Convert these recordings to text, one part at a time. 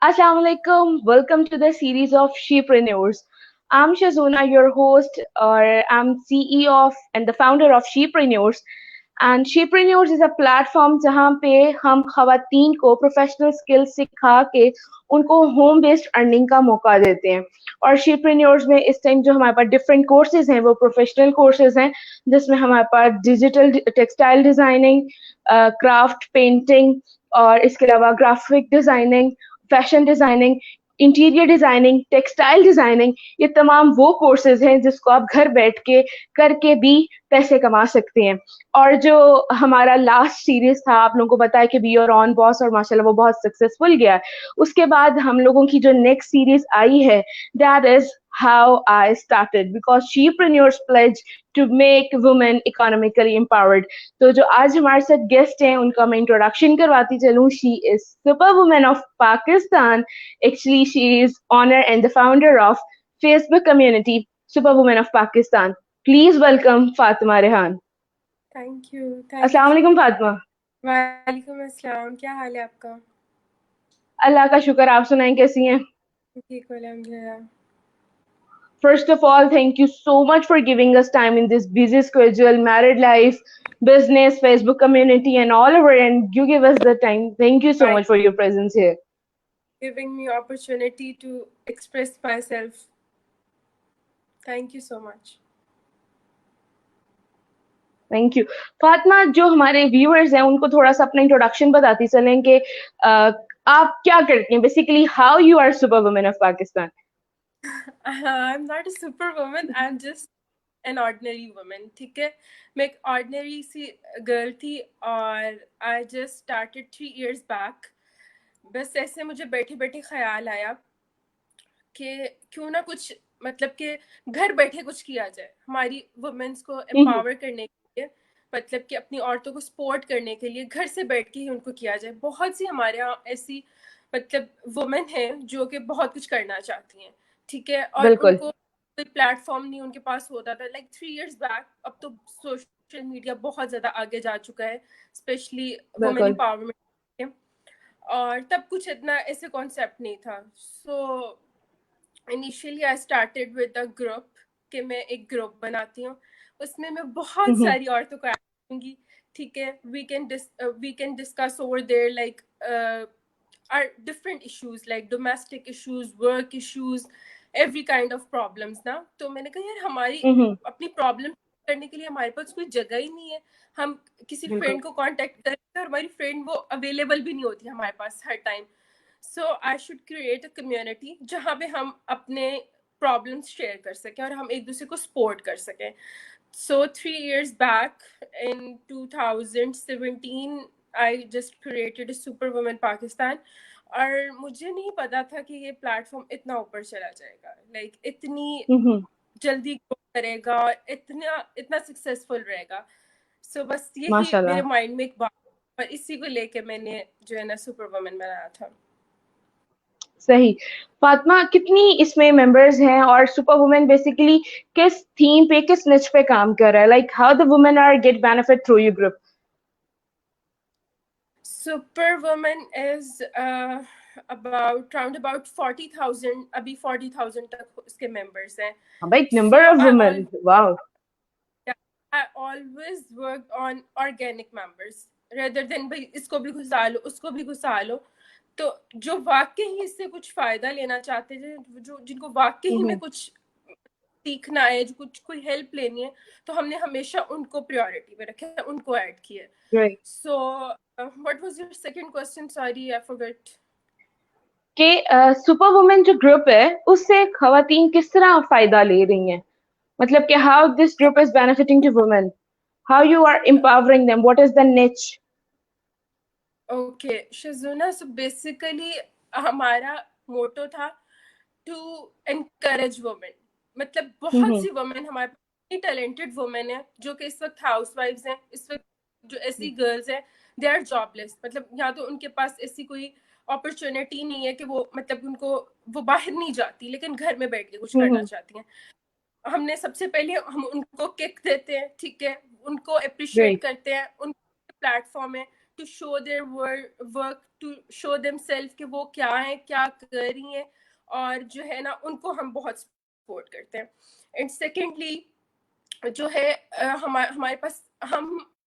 Assalamu alaikum. Welcome to the series of Sheepreneurs. I'm Shazuna, your host, or I'm CEO of and the founder of Sheepreneurs. And Sheepreneurs is a platform जहाँ पे हम खवातीन को professional skills सिखा के उनको home based earning का मौका देते हैं। और Sheepreneurs में इस टाइम जो हमारे पास डिफरेंट कोर्सेज हैं वो प्रोफेशनल कोर्सेज हैं, जिसमें हमारे पास digital textile designing, craft painting और इसके अलावा graphic designing, fashion designing, interior designing, textile designing, ये तमाम वो कोर्सेज हैं जिसको आप घर बैठ के करके भी पैसे कमा सकते हैं। और जो हमारा लास्ट सीरीज था, आप लोगों को बताया कि बी योर ऑन बॉस, और माशाल्लाह वो बहुत सक्सेसफुल गया। उसके बाद हम लोगों की जो नेक्स्ट सीरीज आई है, that is how I started, because Shepreneurs pledge to make women economically empowered. तो जो आज हमारे साथ गेस्ट हैं उनका मैं इंट्रोडक्शन करवाती चलूं। She is super women of Pakistan. Actually she is owner and the founder of Facebook community super women of Pakistan. Please welcome Fatima Rehan. Thank you. अस्सलाम वालेकुम फातिमा। वालेकुम अस्सलाम। क्या हाल है आपका? अल्लाह का शुक्र, आप सुनाएं कैसी हैं? ठीक हूँ अल्हम्दुलिल्लाह। First of all, thank you so much for giving us time in this busy schedule, married life, business, Facebook community, and all over. And you give us the time. Thank you so much for your presence here. Giving me opportunity to express myself. Thank you so much. Thank you Fatima. जो हमारे viewers हैं उनको थोड़ा सा अपना introduction बताती चलें कि आप क्या करती हैं, basically how you are super women of Pakistan. I'm not a super woman. I'm just an ordinary woman. ठीक है, मैं एक ordinary सी गर्ल थी और I just started 3 years back. बस ऐसे मुझे बैठे बैठे ख्याल आया कि क्यों ना कुछ मतलब कि घर बैठे कुछ किया जाए हमारी वुमेन्स को एम्पावर करने के लिए, मतलब कि अपनी औरतों को सपोर्ट करने के लिए घर से बैठ के ही उनको किया जाए। बहुत सी हमारे यहाँ ऐसी मतलब वुमेन हैं जो कि बहुत कुछ करना चाहती हैं, ठीक है, और उनको कोई प्लेटफॉर्म नहीं उनके पास होता था। लाइक 3 years बैक अब तो सोशल मीडिया बहुत ज़्यादा आगे जा चुका है, स्पेशली वुमेन एम्पावरमेंट, और तब कुछ इतना ऐसे कॉन्सेप्ट नहीं था। So initially I started with a group कि मैं एक ग्रुप बनाती हूँ, उसमें मैं बहुत सारी औरतों को ऐड करूँगी, ठीक है। We can discuss over there like are different issues like domestic issues, work issues, every kind of problems ना। तो मैंने कहा यार हमारी अपनी प्रॉब्लम करने के लिए हमारे पास कोई जगह ही नहीं है। हम किसी फ्रेंड को कांटेक्ट करते हैं और हमारी फ्रेंड वो अवेलेबल भी नहीं होती हमारे पास हर time. So I should create a community जहाँ पे हम अपने प्रॉब्लम्स शेयर कर सकें और हम एक दूसरे को सपोर्ट कर सकें। सो 3 years back in 2017 I just created super women Pakistan, और मुझे नहीं पता था कि ये प्लेटफॉर्म इतना ऊपर चला जाएगा, लाइक इतनी जल्दी ग्रो करेगा और इतना सक्सेसफुल रहेगा। सो बस यही मेरे माइंड में एक बात, और इसी को लेके मैंने जो है ना सुपर वुमेन बनाया था। सही। फातिमा, कितनी इसमें मेंबर्स हैं और सुपर वुमेन बेसिकली किस थीम पे, किस निच पे काम कर रहा है? Like how the women are get benefit through your group? Super women is about 40,000, अभी 40,000 तक उसके मेंबर्स हैं। Big number of women. Wow. I always worked on organic members rather than भाई इसको भी घुसा लो उसको भी घुसा लो। तो जो वाकई इससे कुछ फायदा लेना चाहते हैं, जो जिनको वाकई में कुछ सीखना है, जो कुछ कोई हेल्प लेनी है, तो हमने हमेशा उनको प्रायोरिटी पे रखा है, उनको ऐड किया। So what was your second question? Sorry I forgot. कि सुपर वुमेन जो ग्रुप है उससे खवातीन किस तरह फायदा ले रही हैं? मतलब कि how this group is benefiting to women, how you are empowering them, what is the niche? Okay Shajuna, so basically हमारा मोटो था टू एनकरेज वुमेन। मतलब बहुत सी वुमेन हमारे पास टैलेंटेड वुमेन है जो कि इस वक्त हाउसवाइफ्स हैं, इस वक्त जो ऐसी गर्ल्स हैं दे आर जॉबलेस। मतलब यहाँ तो उनके पास ऐसी कोई अपॉर्चुनिटी नहीं है कि वो मतलब उनको वो बाहर नहीं जाती लेकिन घर में बैठ के कुछ करना चाहती हैं। हमने सबसे पहले हम उनको किक देते हैं, ठीक है, उनको अप्रिशिएट करते हैं, उनके प्लेटफॉर्म है to show their work, to show themselves कि वो क्या हैं, क्या कर रही हैं, और जो है ना उनको हम बहुत सपोर्ट करते हैं. एंड सेकेंडली जो है हमारे पास हम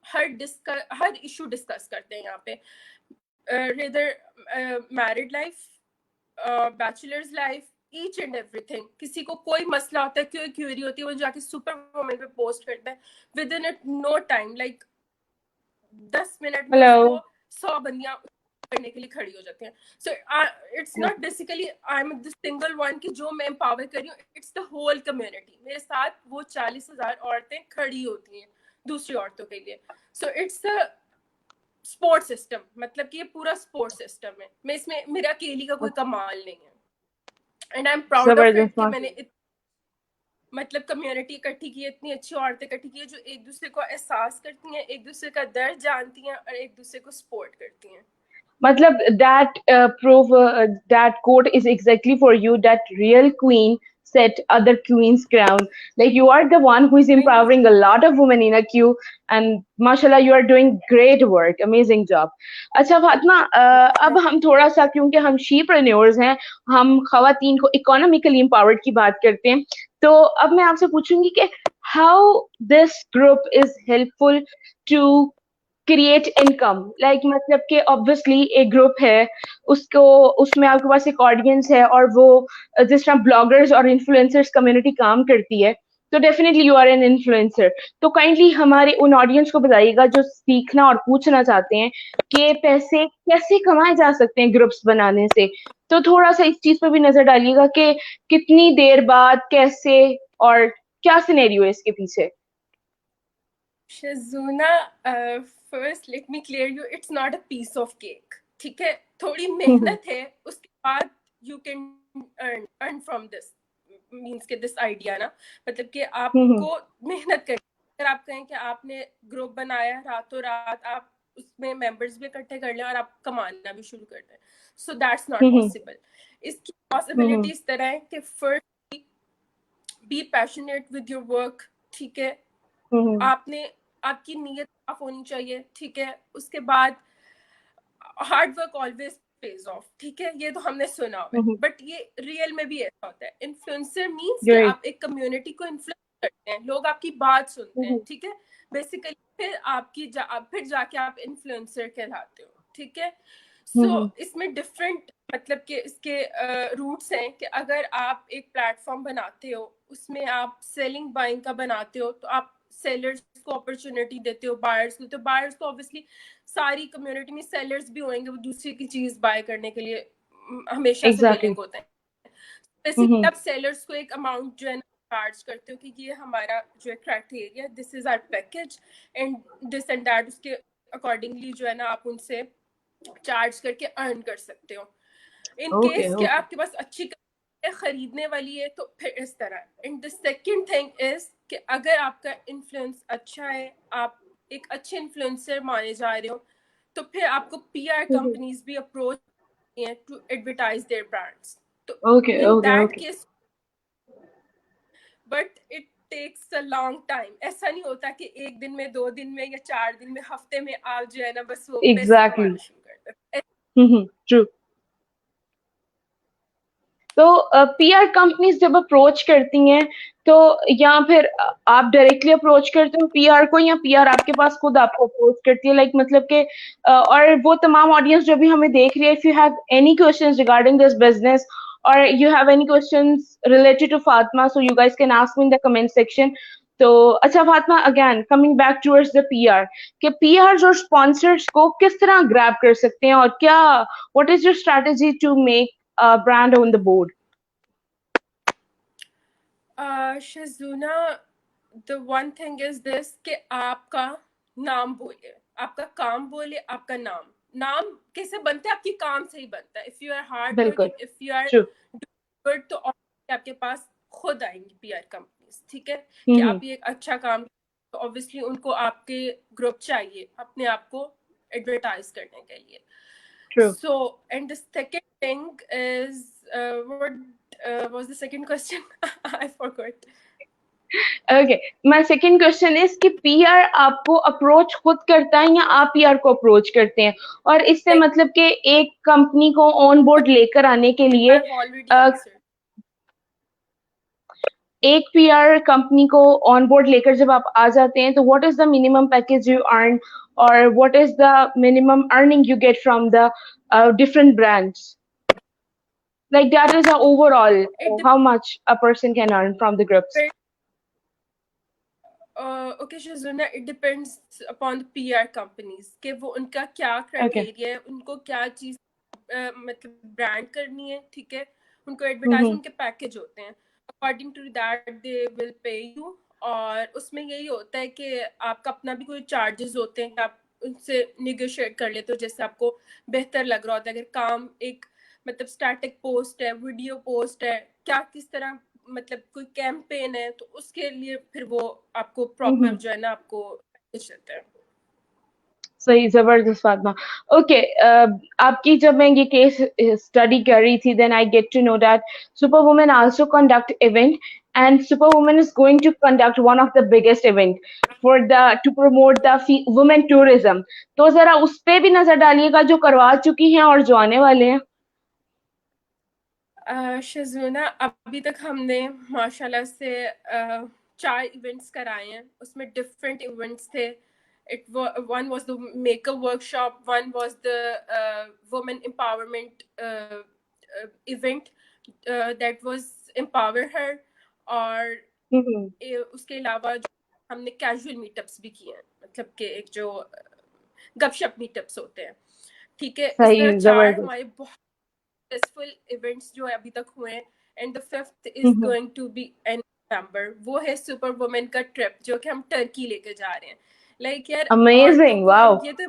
हर इशू डिस्कस करते हैं यहाँ पे, rather married life, bachelors life, each and everything. किसी को कोई मसला होता है, कोई क्वेरी होती है, वो जाके सुपर वुमन पे पोस्ट करता है. Within it no time, like 10 minute में उसको 100 बंदियां करने के लिए खड़ी हो जाती हैं. So it's not basically I am the single one कि जो मैं एम्पावर कर रही हूँ, इट्स द होल कम्युनिटी. मेरे साथ वो 40,000 औरतें खड़ी होती हैं दूसरी औरतों के लिए. So it's a sport system, मतलब कि ये पूरा स्पोर्ट सिस्टम है. मैं इसमें मेरा अकेली का कोई कमाल नहीं है. And I am proud of it कि मैंने मतलब कम्युनिटी इकट्ठी की है, इतनी अच्छी औरतें इकट्ठी की है जो एक दूसरे को एहसास करती हैं, एक दूसरे का दर्द जानती हैं और एक दूसरे को सपोर्ट करती हैं. Matlab, that proof, that quote is exactly for you, that real queen set other queens crown. Like, you are the one who is empowering a lot of women in a queue, and mashallah, you are doing great work. Amazing job. अच्छा फातिमा, अब हम थोड़ा सा, क्योंकि हम शीप्रन्योर्स हैं, हम खवातीन को इकोनॉमिकली empowered की बात करते हैं, तो अब मैं आपसे पूछूंगी कि how this group is helpful to create income. Like मतलब कि ऑब्वियसली एक ग्रुप है, उसको उसमें आपके पास एक ऑडियंस है, और वो जिस तरह ब्लॉगर्स और इन्फ्लुएंसर्स कम्युनिटी काम करती है, तो definitely you are an influencer. तो काइंडली हमारे उन ऑडियंस को बताइएगा जो सीखना और पूछना चाहते हैं कि पैसे कैसे कमाए जा सकते हैं ग्रुप्स बनाने से. तो थोड़ा सा इस चीज पर भी नजर डालिएगा कि कितनी देर बाद, कैसे, और क्या सिनेरियो है इसके पीछे. शज़ूना, first let me clear you, it's not a piece of cake. ठीक है, थोड़ी मेहनत है, उसके बाद you can earn from this, means के this idea ना, मतलब कि आपको मेहनत करनी. अगर आप कहें कि आपने ग्रुप बनाया, रातों रात आप उसमें मेंबर्स भी इकट्ठे कर लें और आप कमाना भी शुरू कर दें, so that's not possible. इसकी पॉसिबिलिटी इस तरह है कि first be passionate with your work. ठीक है, आपने आपकी नीयत साफ होनी चाहिए. ठीक है, उसके बाद hard work always page of. ठीक है, ये तो हमने सुना हुआ है, बट ये रियल में भी ऐसा होता है. इन्फ्लुएंसर मींस कि आप एक कम्युनिटी को इन्फ्लुएंस करते हैं, लोग आपकी बात सुनते हैं. ठीक है, बेसिकली फिर जाके आप इन्फ्लुएंसर कहलाते हो. ठीक है, सो इसमें डिफरेंट मतलब कि इसके रूट्स हैं कि अगर आप एक प्लेटफॉर्म बनाते हो, उसमें आप सेलिंग बाइंग का बनाते हो, तो आप सेलर्स को अपॉर्चुनिटी देते हो, बायर्स को. तो बायर्स को ऑब्वियसली सारी कम्युनिटी में सेलर्स भी होंगे, वो दूसरे की चीज बाय करने के लिए हमेशा से विलिंग होते हैं. बेसिकली आप सेलर्स को एक अमाउंट जो है चार्ज करते हो कि ये हमारा जो है criteria, this is our package and this and that. उसके अकॉर्डिंगली जो है ना आप उनसे चार्ज करके अर्न कर सकते हो. इन केस कि आपके पास अच्छी खरीदने वाली है तो फिर इस तरह. And the second thing is कि अगर आपका इन्फ्लुएंस अच्छा है, आप एक अच्छे इन्फ्लुएंसर माने जा रहे हो, तो फिर आपको पीआर कंपनीज भी अप्रोच हैं टू एडवर्टाइज देयर ब्रांड्स. तो in that case, but it takes a long time. ऐसा नहीं होता कि एक दिन में, 2 दिन में या 4 दिन में, हफ्ते में आप जो है ना बस वो पैसे कमाना शुरू कर दो. ट्रू. तो पीआर कंपनीज जब अप्रोच करती हैं, तो या फिर आप डायरेक्टली अप्रोच करते हो पीआर को, या पीआर आपके पास खुद आपको अप्रोच करती है? लाइक मतलब के और वो तमाम ऑडियंस जो भी हमें देख रही है, if you have any questions regarding this business और you have any questions related to Fatima, so you guys can ask me in the comment section. तो अच्छा Fatima, again coming back towards the PR, कि पीआर और sponsors को किस तरह grab कर सकते हैं, और क्या, what is your strategy to make brand on the board? Shazuna, the one thing is this कि आपका नाम बोले, आपका काम बोले, आपका नाम कैसे बनता है? आपकी काम से ही बनता है. If you are hard working, if you are good, तो आपके पास खुद आएंगी पीआर कंपनीज. ठीक है, कि आप ये अच्छा काम, तो ऑब्वियसली उनको आपके ग्रुप चाहिए अपने आप को एडवर्टाइज करने के लिए. True. So, and the second thing is, what was the second question? I forgot. Okay, my second question is कि पीआर आपको अप्रोच खुद करता है या आप पीआर को अप्रोच करते हैं? और इससे Like मतलब कि एक कंपनी को ऑन बोर्ड लेकर आने के लिए I've already answered. एक पीआर कंपनी को ऑन बोर्ड लेकर जब आप आ जाते हैं तो what is the minimum package you earn और what is the minimum earning you get from the different brands? Like that is a overall It how much a person can earn from the groups. depends. Okay, Shazuna, it depends upon the PR companies कि वो उनका क्या Okay. criteria है, उनको क्या चीज मतलब brand करनी है, ठीक है, उनको Mm-hmm. एडवर्टाइजमेंट के पैकेज होते हैं, according to that they will pay you. और उसमें यही होता है कि आपका अपना भी कोई चार्जेस होते हैं कि आप उनसे निगोशिएट कर लेते हो जैसे आपको बेहतर लग रहा होता है। अगर काम एक मतलब स्टैटिक पोस्ट है, वीडियो पोस्ट है, क्या किस तरह मतलब कोई कैंपेन है, तो उसके लिए फिर वो आपको प्रॉपर Mm-hmm. जो है ना आपको पैकेज देते हैं। सही, जबरदस्त फातिमा। ओके, आपकी जब मैं ये केस स्टडी कर रही थी then I get to know that super women also conduct event and super women is going to conduct one of the biggest event for the to promote the women tourism. तो जरा उस पे भी नजर डालिएगा जो करवा चुकी हैं और जो आने वाले हैं। शज़ूना, अभी तक हमने माशाल्लाह से 4 इवेंट्स कराए हैं, उसमें डिफरेंट इवेंट्स थे। One was the maker workshop, one was the women empowerment event that was empower her, और हम्म। उसके अलावा जो हमने कैजुअल मीटअप्स भी किए हैं, मतलब कि एक जो गपशप मीटअप्स होते हैं, ठीक है। इस सही, तरह 4 जबरदस्त। हमारे बहुत सक्सेसफुल इवेंट्स जो अभी तक हुए हैं। And the fifth is hmm. Going to be in November, वो है सुपर वुमेन का ट्रिप जो कि हम टर्की लेके जा रहे हैं। लाइक यार, औरतों अमेजिंग, को वाओ। हम ये तो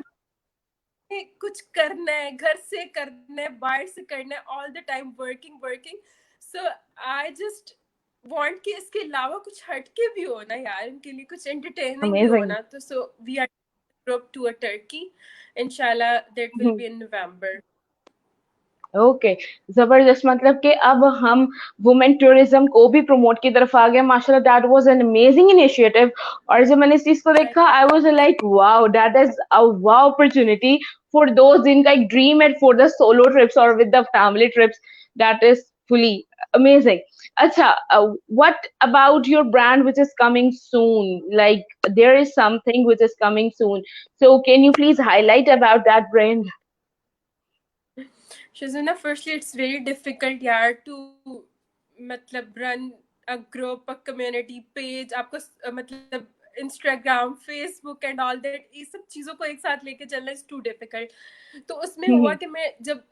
कुछ करना है, घर से करना है, बाहर से करना है, all the time working working. So I just want कि इसके अलावा कुछ हटके भी हो ना यार, उनके लिए कुछ एंटरटेनिंग भी हो अमेजिंग। ना। तो so we are group to a Turkey, इंशाल्लाह that will be in November. Okay, जबरदस्त। मतलब कि अब हम वुमेन टूरिज्म को भी प्रमोट की तरफ आ गए माशाल्लाह। That was an amazing initiative. और जब मैंने इस चीज को देखा I was like wow, that is a wow opportunity for those जिनका एक ड्रीम है फॉर द सोलो ट्रिप्स और with the family trips. That is fully amazing. अच्छा, what about your brand which is coming soon? Like there is something which is coming soon, so can you please highlight about that brand? Shazuna, firstly, it's very difficult यार to मतलब run a group, a community page, आपको मतलब Instagram, Facebook and all that, ये सब चीजों को एक साथ लेके चलना is too difficult। तो उसमें हुआ कि मैं जब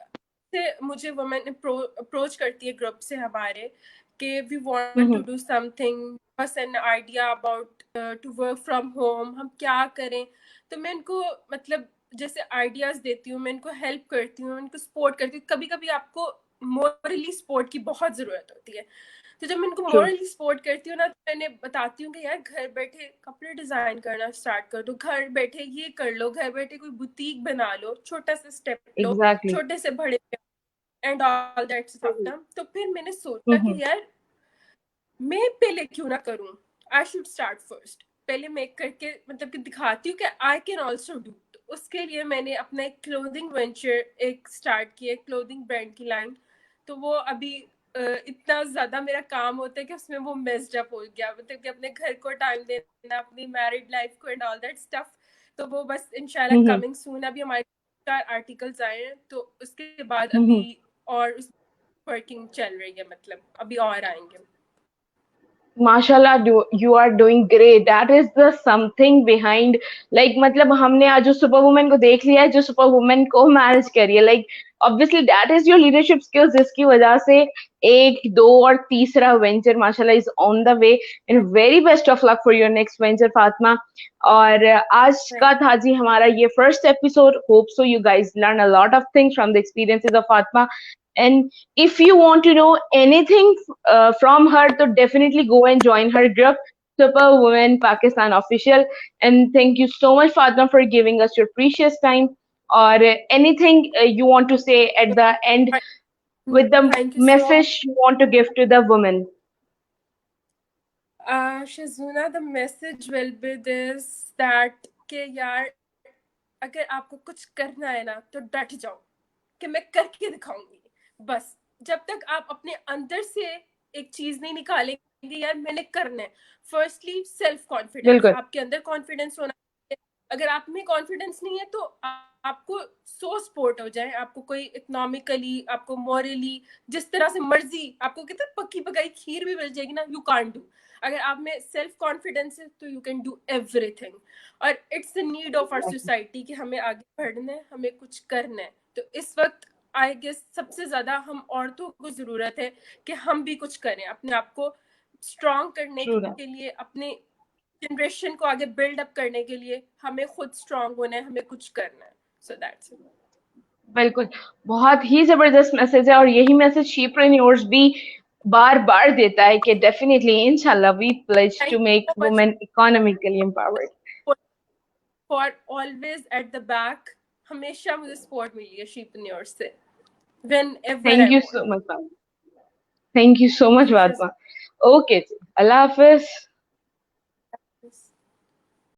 से मुझे वुमेन अप्रोच करती है ग्रुप से हमारे कि we want to do something, us an idea about to work from home, हम क्या करें। तो मैं उनको मतलब जैसे आइडियाज देती हूँ, मैं इनको हेल्प करती हूँ, इनको सपोर्ट करती हूँ। कभी कभी आपको मोरली सपोर्ट की बहुत जरूरत होती है। तो जब मैं इनको True. मोरली सपोर्ट करती हूँ ना, तो मैंने बताती हूँ कि यार घर बैठे कपड़े डिजाइन करना स्टार्ट कर दो, घर बैठे ये कर लो, घर बैठे कोई बुटीक बना लो, छोटा सा स्टेप लो, Exactly. छोटे से बड़े एंड ऑल दैट स्टफ ना। तो फिर मैंने सोचा Mhm. कि यार मैं पहले क्यों ना करूं, आई शुड स्टार्ट फर्स्ट। पहले मैं करके मतलब कि दिखाती हूँ कि आई कैन ऑल्सो डू। तो उसके लिए मैंने अपना एक क्लोथिंग वेंचर एक स्टार्ट किया, क्लोथिंग ब्रांड की लाइन। तो वो अभी इतना ज्यादा मेरा काम होता है कि उसमें वो मेस्ड अप हो गया, मतलब कि अपने घर को टाइम देना, अपनी मैरिड लाइफ को एंड ऑल दैट स्टफ। तो वो बस इंशाल्लाह Mhm. Coming soon. अभी हमारे 4 आर्टिकल्स आए हैं, तो उसके बाद अभी Mhm. और उस वर्किंग चल रही है, मतलब अभी और आएंगे। माशाल्लाह, you are doing great. That is the something behind. Like मतलब हमने आज जो सुपर वुमेन को देख लिया है जो सुपर वुमेन को मैनेज करिए, like obviously that is your leadership skills जिसकी वजह से एक, दो और तीसरा वेंचर माशाल्लाह is on the way. And very best of luck for your next venture Fatima. और आज का था जी हमारा ये first episode. Hope so you guys learn a lot of things from the experiences of Fatima. And if you want to know anything from her, so definitely go and join her group, Super Women Pakistan Official. And thank you so much, Fatma, for giving us your precious time. Or anything you want to say at the end with the Thank you so much. message you want to give to the women. Shazuna, the message will be this, that कि यार अगर आपको कुछ करना है ना तो डट जाओ कि मैं करके दिखाऊंगी। बस जब तक आप अपने अंदर से एक चीज नहीं निकालेंगे यार मैंने करना है। फर्स्टली सेल्फ कॉन्फिडेंस, बिल्कुल आपके अंदर कॉन्फिडेंस होना चाहिए। अगर आप में कॉन्फिडेंस नहीं है तो आपको सो सपोर्ट हो जाए, आपको कोई इकोनॉमिकली, आपको मॉरली, जिस तरह से मर्जी आपको कहते हैं पक्की पकाई खीर भी मिल जाएगी ना, यू कांट डू। अगर आप में सेल्फ कॉन्फिडेंस है तो यू कैन डू एवरीथिंग। और it's the need of our society कि हमें आगे बढ़ना है, हमें कुछ करना है। तो इस वक्त आई गेस सबसे ज्यादा हम औरतों को जरूरत है कि हम भी कुछ करें अपने आप को स्ट्रॉन्ग करने ट्रू दैट। के लिए, अपने जनरेशन को आगे बिल्ड अप करने के लिए हमें खुद स्ट्रॉन्ग होना है, हमें कुछ करना है। So that's it. बिल्कुल, बहुत ही जबरदस्त मैसेज है और यही मैसेज शीप्रेन्योर्स भी बार बार देता है कि डेफिनेटली इंशाल्लाह we pledge thank to you make so much women economically empowered. For always at the back. हमेशा मुझे सपोर्ट मिली है शीपन्योर से whenever thank I you want. So much, thank you so Thank much you, Fatima. Okay जी, अल्लाह हाफिज।